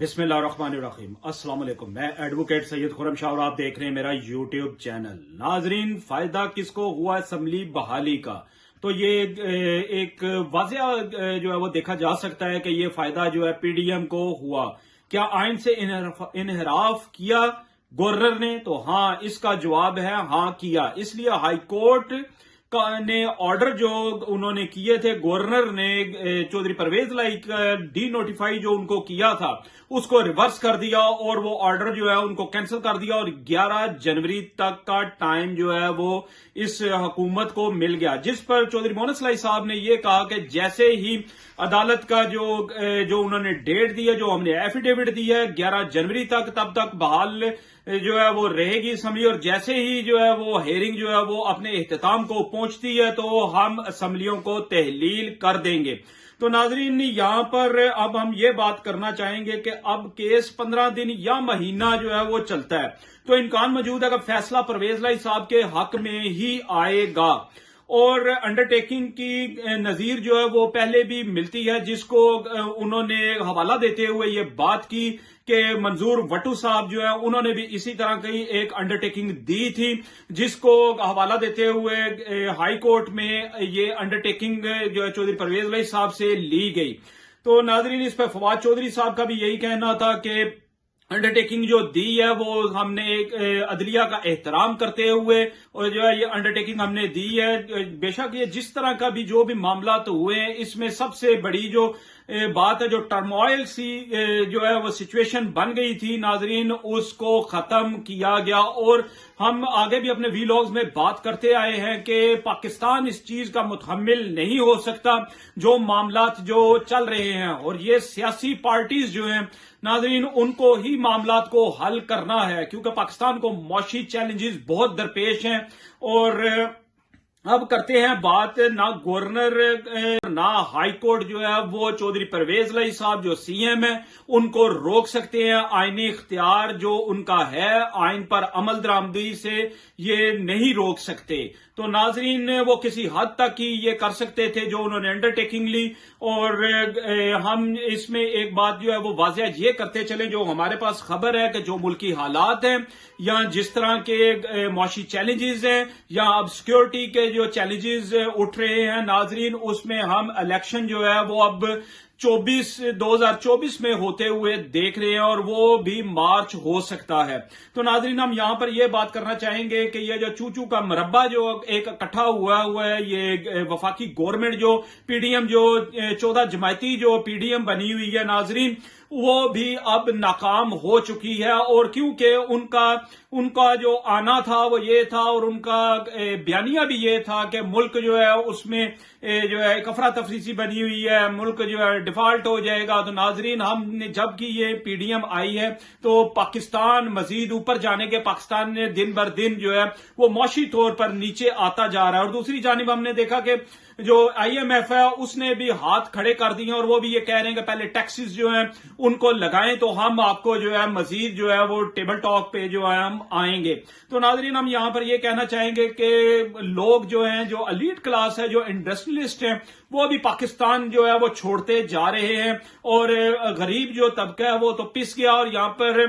بسم اللہ الرحمن الرحیم۔ السلام علیکم، میں ایڈوکیٹ سید خرم شاہ اور آپ دیکھ رہے ہیں میرا یوٹیوب چینل۔ ناظرین، فائدہ کس کو ہوا اسمبلی بحالی کا؟ تو یہ ایک واضح جو ہے وہ دیکھا جا سکتا ہے کہ یہ فائدہ جو ہے پی ڈی ایم کو ہوا۔ کیا آئین سے انحراف کیا گورنر نے؟ تو ہاں، اس کا جواب ہے ہاں کیا۔ اس لیے ہائی کورٹ نے آرڈر جو انہوں نے کیے تھے، گورنر نے چودھری پرویز لائی ڈی نوٹیفائی جو ان کو کیا تھا، اس کو ریورس کر دیا اور وہ آرڈر جو ہے ان کو کینسل کر دیا، اور 11 جنوری تک کا ٹائم جو ہے وہ اس حکومت کو مل گیا، جس پر چودھری مونس لائی صاحب نے یہ کہا کہ جیسے ہی عدالت کا جو انہوں نے ڈیٹ دی ہے، جو ہم نے ایفیڈیوٹ دی ہے 11 جنوری تک، تب تک بحال جو ہے وہ رہے گی اسمبلی، اور جیسے ہی جو ہے وہ ہیئرنگ جو ہے وہ اپنے اختتام کو پہنچتی ہے تو ہم اسمبلیوں کو تحلیل کر دیں گے۔ تو ناظرین، یہاں پر اب ہم یہ بات کرنا چاہیں گے کہ اب کیس 15 دن یا مہینہ جو ہے وہ چلتا ہے، تو امکان موجود ہے کہ فیصلہ پرویز لائی صاحب کے حق میں ہی آئے گا، اور انڈرٹیکنگ کی نظیر جو ہے وہ پہلے بھی ملتی ہے، جس کو انہوں نے حوالہ دیتے ہوئے یہ بات کی کہ منظور وٹو صاحب جو ہے انہوں نے بھی اسی طرح کی ایک انڈرٹیکنگ دی تھی، جس کو حوالہ دیتے ہوئے ہائی کورٹ میں یہ انڈرٹیکنگ جو ہے چودھری پرویز لائی صاحب سے لی گئی۔ تو ناظرین، اس پہ فواد چودھری صاحب کا بھی یہی کہنا تھا کہ انڈرٹیکنگ جو دی ہے وہ ہم نے ایک عدلیہ کا احترام کرتے ہوئے، اور جو ہے یہ انڈرٹیکنگ ہم نے دی ہے۔ بے شک یہ جس طرح کا بھی جو بھی معاملات ہوئے ہیں، اس میں سب سے بڑی جو بات ہے، جو ٹرموائل سی جو ہے وہ سچویشن بن گئی تھی ناظرین، اس کو ختم کیا گیا، اور ہم آگے بھی اپنے ویلاگز میں بات کرتے آئے ہیں کہ پاکستان اس چیز کا متحمل نہیں ہو سکتا جو معاملات جو چل رہے ہیں، اور یہ سیاسی پارٹیز جو ہیں ناظرین، ان کو ہی معاملات کو حل کرنا ہے، کیونکہ پاکستان کو معاشی چیلنجز بہت درپیش ہیں۔ اور اب کرتے ہیں بات، نہ گورنر نہ ہائی کورٹ جو ہے وہ چودھری پرویز لائی صاحب جو سی ایم ہے ان کو روک سکتے ہیں۔ آئینی اختیار جو ان کا ہے، آئین پر عمل درآمدی سے یہ نہیں روک سکتے۔ تو ناظرین، وہ کسی حد تک ہی یہ کر سکتے تھے جو انہوں نے انڈرٹیکنگ لی، اور ہم اس میں ایک بات جو ہے وہ واضح یہ کرتے چلیں، جو ہمارے پاس خبر ہے کہ جو ملکی حالات ہیں یا جس طرح کے معاشی چیلنجز ہیں یا اب سیکیورٹی کے جو چیلنجز اٹھ رہے ہیں ناظرین، اس میں ہم الیکشن جو ہے وہ اب 2024 میں ہوتے ہوئے دیکھ رہے ہیں، اور وہ بھی مارچ ہو سکتا ہے۔ تو ناظرین، ہم یہاں پر یہ بات کرنا چاہیں گے کہ یہ جو چوچو کا مربع جو ایک اکٹھا ہوا ہے، یہ وفاقی گورنمنٹ جو پی ڈی ایم جو 14 جماعتی جو پی ڈی ایم بنی ہوئی ہے ناظرین، وہ بھی اب ناکام ہو چکی ہے، اور کیونکہ ان کا جو آنا تھا وہ یہ تھا، اور ان کا بیانیہ بھی یہ تھا کہ ملک جو ہے اس میں جو ہے ایک افراتفری سی بنی ہوئی ہے، ملک جو ہے ڈیفالٹ ہو جائے گا۔ تو ناظرین، ہم نے جب کی یہ پی ڈی ایم آئی ہے تو پاکستان مزید اوپر جانے کے، پاکستان نے دن بر دن جو ہے وہ معاشی طور پر نیچے آتا جا رہا ہے، اور دوسری جانب ہم نے دیکھا کہ جو آئی ایم ایف ہے اس نے بھی ہاتھ کھڑے کر دیے، اور وہ بھی یہ کہہ رہے ہیں کہ پہلے ٹیکسز جو ہیں ان کو لگائیں تو ہم آپ کو جو ہے مزید جو ہے وہ ٹیبل ٹاک پہ جو ہے ہم آئیں گے۔ تو ناظرین، ہم یہاں پر یہ کہنا چاہیں گے کہ لوگ جو ہیں، جو ایلیٹ کلاس ہے، جو انڈسٹریلسٹ ہیں، وہ بھی پاکستان جو ہے وہ چھوڑتے جا رہے ہیں، اور غریب جو طبقہ ہے وہ تو پس گیا، اور یہاں پر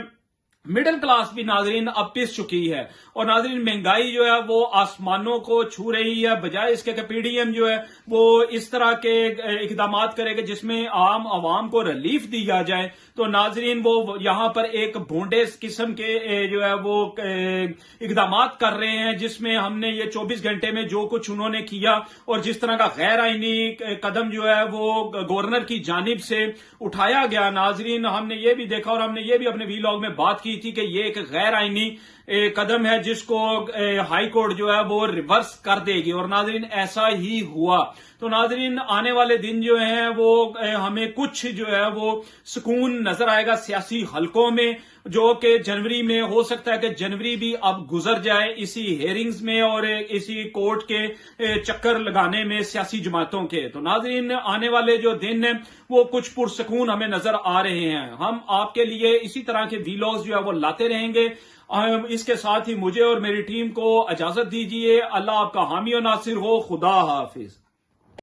مڈل کلاس بھی ناظرین اب پس چکی ہے، اور ناظرین مہنگائی جو ہے وہ آسمانوں کو چھو رہی ہے، بجائے اس کے کہ پی ڈی ایم جو ہے وہ اس طرح کے اقدامات کرے گا جس میں عام عوام کو ریلیف دیا جائے۔ تو ناظرین، وہ یہاں پر ایک بھونڈے قسم کے جو ہے وہ اقدامات کر رہے ہیں، جس میں ہم نے یہ 24 گھنٹے میں جو کچھ انہوں نے کیا، اور جس طرح کا غیر آئینی قدم جو ہے وہ گورنر کی جانب سے اٹھایا گیا ناظرین، ہم نے یہ بھی دیکھا، اور ہم نے یہ بھی اپنے ویلاگ میں بات کی تھی کہ یہ ایک غیر آئینی قدم ہے جس کو ہائی کورٹ جو ہے وہ ریورس کر دے گی، اور ناظرین ایسا ہی ہوا۔ تو ناظرین، آنے والے دن جو ہیں وہ ہمیں کچھ جو ہے وہ سکون نظر آئے گا سیاسی حلقوں میں، جو کہ جنوری میں ہو سکتا ہے کہ جنوری بھی اب گزر جائے اسی ہیئرنگز میں اور اسی کورٹ کے چکر لگانے میں سیاسی جماعتوں کے۔ تو ناظرین، آنے والے جو دن ہیں وہ کچھ پرسکون ہمیں نظر آ رہے ہیں۔ ہم آپ کے لیے اسی طرح کے ویلاگز جو ہے وہ لاتے رہیں گے۔ اس کے ساتھ ہی مجھے اور میری ٹیم کو اجازت دیجیے۔ اللہ آپ کا حامی و ناصر ہو۔ خدا حافظ۔